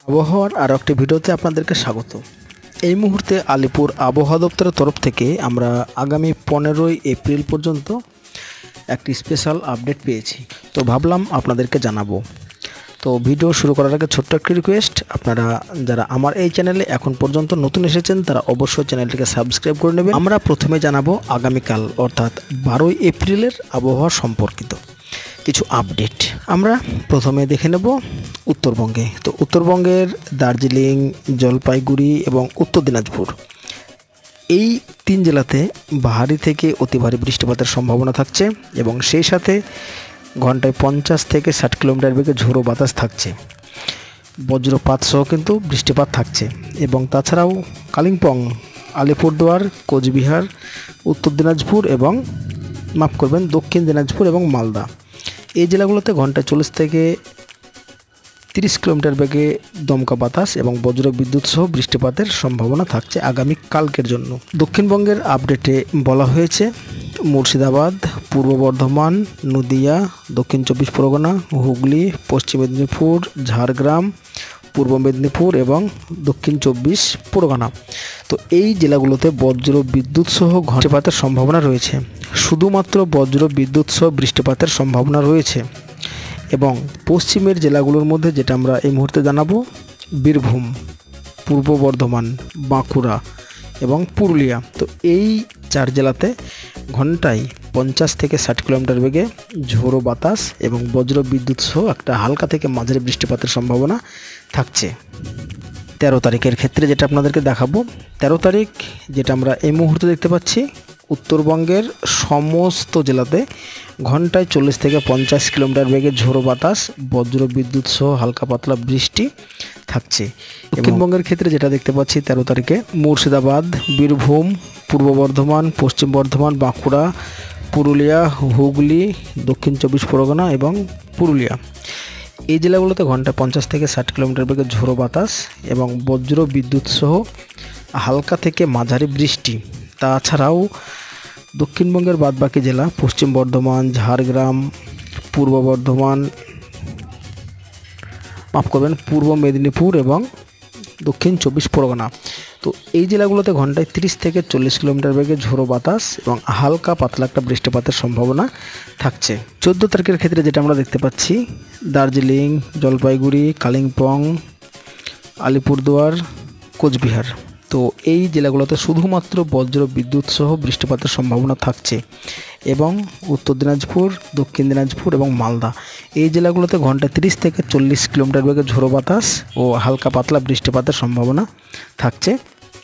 আবহাওয়ার আরও একটি ভিডিওতে আপনাদেরকে স্বাগত। এই মুহূর্তে আলিপুর আবহাওয়া দপ্তরের তরফ থেকে আমরা আগামী 15ই এপ্রিল পর্যন্ত একটি স্পেশাল আপডেট পেয়েছি, তো ভাবলাম আপনাদেরকে জানাবো। তো ভিডিও শুরু করার আগে ছোট্ট একটি রিকোয়েস্ট, আপনারা যারা আমার এই চ্যানেলে এখন পর্যন্ত নতুন এসেছেন তারা অবশ্যই চ্যানেলটিকে সাবস্ক্রাইব করে নেবেন। আমরা প্রথমে জানাবো আগামীকাল অর্থাৎ 12ই এপ্রিলের আবহাওয়া সম্পর্কিত কিছু আপডেট। আমরা প্রথমে দেখে নেব উত্তরবঙ্গে। তো উত্তরবঙ্গের দার্জিলিং, জলপাইগুড়ি এবং উত্তর দিনাজপুর এই 3 জেলাতে ভারী থেকে অতি ভারী বৃষ্টিপাতের সম্ভাবনা থাকছে এবং সেই সাথে ঘন্টায় 50 থেকে 60 কিলোমিটার বেগে ঝোড়ো বাতাস থাকছে। বজ্রপাত সহ কিন্তু বৃষ্টিপাত থাকছে এবং তাছাড়াও কালিম্পং, আলিপুরদুয়ার, কোচবিহার, উত্তর দিনাজপুর এবং দক্ষিণ দিনাজপুর এবং মালদা এই জেলাগুলোতে ঘন্টায় 40 থেকে 30 কিলোমিটার বেগে দমকা বাতাস এবং বজ্র বিদ্যুৎ সহ বৃষ্টিপাতের সম্ভাবনা থাকছে আগামী কালকের জন্য। দক্ষিণবঙ্গের আপডেটে বলা হয়েছে মুর্শিদাবাদ, পূর্ব বর্ধমান, নদিয়া, দক্ষিণ 24 পরগনা, হুগলি, পশ্চিম মেদিনীপুর, ঝাড়গ্রাম, পূর্ব মেদিনীপুর এবং দক্ষিণ 24 পরগনা। তো এই জেলাগুলোতে বজ্র বিদ্যুৎ সহ বৃষ্টিপাতের সম্ভাবনা রয়েছে। শুধুমাত্র বজ্র বিদ্যুৎ সহ বৃষ্টিপাতের সম্ভাবনা রয়েছে। এবং পশ্চিমের জেলাগুলোর মধ্যে যেটা আমরা এই মুহূর্তে জানাবো বীরভূম, পূর্ব বর্ধমান, বাঁকুড়া এবং পুরুলিয়া। তো এই 4 জেলাতে ঘন্টায় 50 থেকে 60 কিলোমিটার বেগে ঝোড়ো বাতাস এবং বজ্র বিদ্যুৎ সহ একটা হালকা থেকে মাঝারি বৃষ্টিপাতের সম্ভাবনা থাকছে। 13 তারিখের ক্ষেত্রে যেটা আপনাদেরকে দেখাবো, 13 তারিখ যেটা আমরা এই মুহূর্তে দেখতে পাচ্ছি উত্তরবঙ্গের সমস্ত জেলাতে ঘন্টায় 40 থেকে 50 কিলোমিটার বেগে ঝোড়ো বাতাস, বজ্র বিদ্যুৎ সহ হালকা পাতলা বৃষ্টি থাকছে। দক্ষিণবঙ্গের ক্ষেত্রে যেটা দেখতে পাচ্ছি 13 তারিখে মুর্শিদাবাদ, বীরভূম, পূর্ব বর্ধমান, পশ্চিম বর্ধমান, বাঁকুড়া, পুরুলিয়া, হুগলি, দক্ষিণ 24 পরগনা এবং পুরুলিয়া এই জেলাগুলোতে ঘন্টায় 50 থেকে 60 কিলোমিটার বেগে ঝোড়ো বাতাস এবং বজ্র বিদ্যুৎ সহ হালকা থেকে মাঝারি বৃষ্টি। তাছাড়াও দক্ষিণবঙ্গের বাদবাকি জেলা পশ্চিম বর্ধমান, ঝাড়গ্রাম, পূর্ব বর্ধমান, পূর্ব মেদিনীপুর এবং দক্ষিণ 24 পরগনা। তো এই জেলাগুলোতে ঘন্টায় 30 থেকে 40 কিলোমিটার বেগে ঝোড়ো বাতাস এবং হালকা পাতলা একটা বৃষ্টিপাতের সম্ভাবনা থাকছে। 14 তারিখের ক্ষেত্রে যেটা আমরা দেখতে পাচ্ছি দার্জিলিং, জলপাইগুড়ি, কালিম্পং, আলিপুরদুয়ার, কোচবিহার। তো এই জেলাগুলোতে শুধুমাত্র বজ্র বিদ্যুৎ সহ বৃষ্টিপাতের সম্ভাবনা থাকছে এবং উত্তর দিনাজপুর, দক্ষিণ দিনাজপুর এবং মালদা এই জেলাগুলোতে ঘন্টায় 30 থেকে 40 কিলোমিটার বেগে ঝোড়ো বাতাস ও হালকা পাতলা বৃষ্টিপাতের সম্ভাবনা থাকছে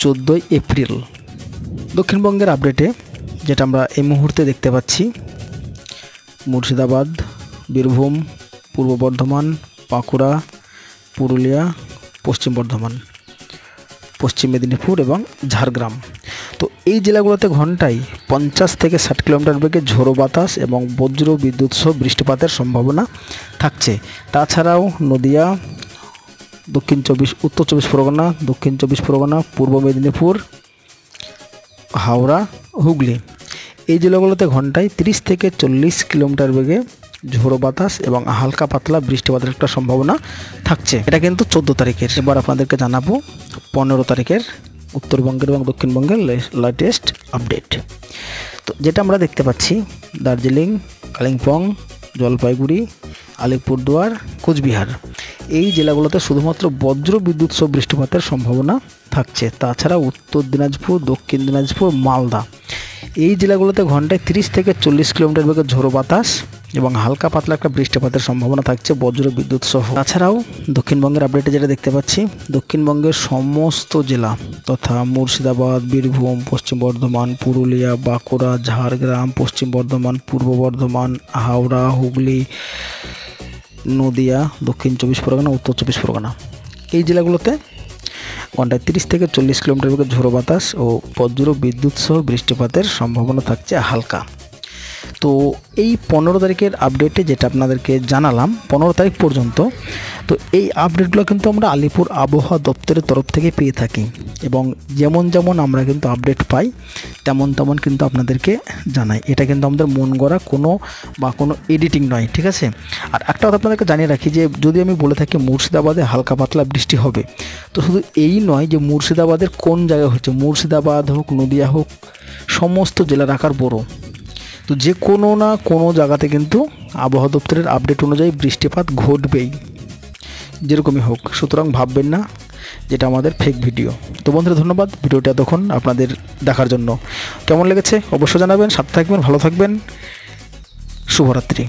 14ই এপ্রিল। দক্ষিণবঙ্গের আপডেটে যেটা আমরা এই মুহূর্তে দেখতে পাচ্ছি মুর্শিদাবাদ, বীরভূম, পূর্ব বর্ধমান, বাঁকুড়া, পুরুলিয়া, পশ্চিম বর্ধমান, পশ্চিম মেদিনীপুর এবং ঝাড়গ্রাম। তো এই জেলাগুলোতে ঘন্টায় 50 থেকে 60 কিলোমিটার বেগে ঝোড়ো বাতাস এবং বজ্র বিদ্যুৎ সহ বৃষ্টিপাতের সম্ভাবনা থাকছে। তাছাড়াও নদিয়া, উত্তর 24 পরগনা, দক্ষিণ 24 পরগনা, পূর্ব মেদিনীপুর, হাওড়া, হুগলি এই জেলাগুলোতে ঘন্টায় 30 থেকে 40 কিলোমিটার বেগে ঝোড়ো বাতাস এবং হালকা পাতলা বৃষ্টিপাতের একটা সম্ভাবনা থাকছে। এটা কিন্তু 14 তারিখের। এবার আপনাদেরকে জানাবো 15 তারিখের উত্তরবঙ্গের এবং দক্ষিণবঙ্গের লেটেস্ট আপডেট। তো যেটা আমরা দেখতে পাচ্ছি দার্জিলিং, কালিম্পং, জলপাইগুড়ি, আলিপুরদুয়ার, কোচবিহার এই জেলাগুলোতে শুধুমাত্র বজ্র বিদ্যুৎ সহ বৃষ্টিপাতের সম্ভাবনা থাকছে। তাছাড়া উত্তর দিনাজপুর, দক্ষিণ দিনাজপুর, মালদা এই জেলাগুলোতে ঘন্টায় 30 থেকে 40 কিলোমিটার বেগে ঝোড়ো বাতাস এবং হালকা পাতলা একটা বৃষ্টিপাতের সম্ভাবনা থাকছে বজ্র বিদ্যুৎ সহ। তাছাড়াও দক্ষিণবঙ্গের আপডেটে যেটা দেখতে পাচ্ছি দক্ষিণবঙ্গের সমস্ত জেলা তথা মুর্শিদাবাদ, বীরভূম, পশ্চিম বর্ধমান, পুরুলিয়া, বাঁকুড়া, ঝাড়গ্রাম, পশ্চিম বর্ধমান, পূর্ব বর্ধমান, হাওড়া, হুগলি, নদিয়া, দক্ষিণ 24 পরগনা, উত্তর 24 পরগনা এই জেলাগুলোতে ঘন্টায় 30 থেকে 40 কিলোমিটার বেগে ঝোড়ো বাতাস ও বজ্র বিদ্যুৎ সহ বৃষ্টিপাতের সম্ভাবনা থাকছে হালকা। তো এই 15 তারিখের আপডেটে যেটা আপনাদেরকে জানালাম 15 তারিখ পর্যন্ত, তো এই আপডেটগুলো কিন্তু আমরা আলিপুর আবহাওয়া দপ্তরের তরফ থেকে পেয়ে থাকি এবং যেমন আমরা কিন্তু আপডেট পাই তেমন কিন্তু আপনাদেরকে জানাই। এটা কিন্তু আমাদের মন গড়া কোনো এডিটিং নয়, ঠিক আছে। আর একটা কথা আপনাদেরকে জানিয়ে রাখি যে যদি আমি বলে থাকি মুর্শিদাবাদে হালকা পাতলা বৃষ্টি হবে, তো শুধু এই নয় যে মুর্শিদাবাদের কোন জায়গায় হচ্ছে, মুর্শিদাবাদ হোক, নদিয়া হোক, সমস্ত জেলার আকার বড়, তো যে কোনো না কোনো জায়গাতে কিন্তু আবহাওয়া দপ্তরের আপডেট অনুযায়ী বৃষ্টিপাত ঘটবেই, যেরকমই হোক। সুতরাং ভাববেন না যেটা আমাদের ফেক ভিডিও। তো বন্ধুরা, ধন্যবাদ ভিডিওটা এতক্ষণ আপনাদের দেখার জন্য। কেমন লেগেছে অবশ্যই জানাবেন। সাথে থাকবেন, ভালো থাকবেন, শুভরাত্রি।